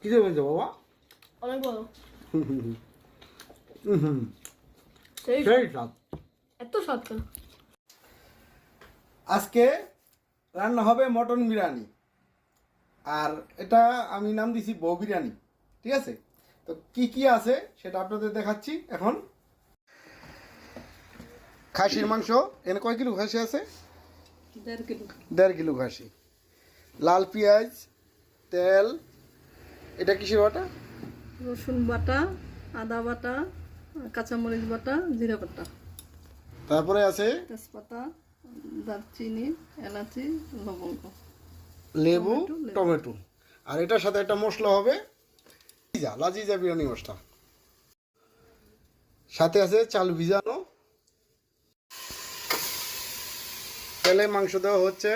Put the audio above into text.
কি দেবে বাবা? অনেক ভালো। সেই স্বাদ। এত স্বাদ কেন? আজকে রান্না হবে মটন বিরিয়ানি, আর এটা আমি নাম দিছি বউ বিরিয়ানি। ঠিক আছে, তো কি কি আছে সেটা আপনাদের দেখাচ্ছি এখন। খাসির মাংস, এখানে কয় কিলো খাসি আছে? 1.5 কিলো। 1.5 কিলো খাসি। লাল পেঁয়াজ, তেল, এটা কিসের বাটা? রসুন বাটা, আদা বাটা, কাঁচামরিচ বাটা, জিরা বাটা। তারপরে আছে তেজপাতা, দারচিনি, এলাচি, লবঙ্গ, লেবু, টমেটো। টমেটো। আর এটার সাথে একটা মশলা হবে লাজিজা বিরিয়ানি মশলা। সাথে আছে চাল ভিজানো। তেলে মাংস দেওয়া হচ্ছে।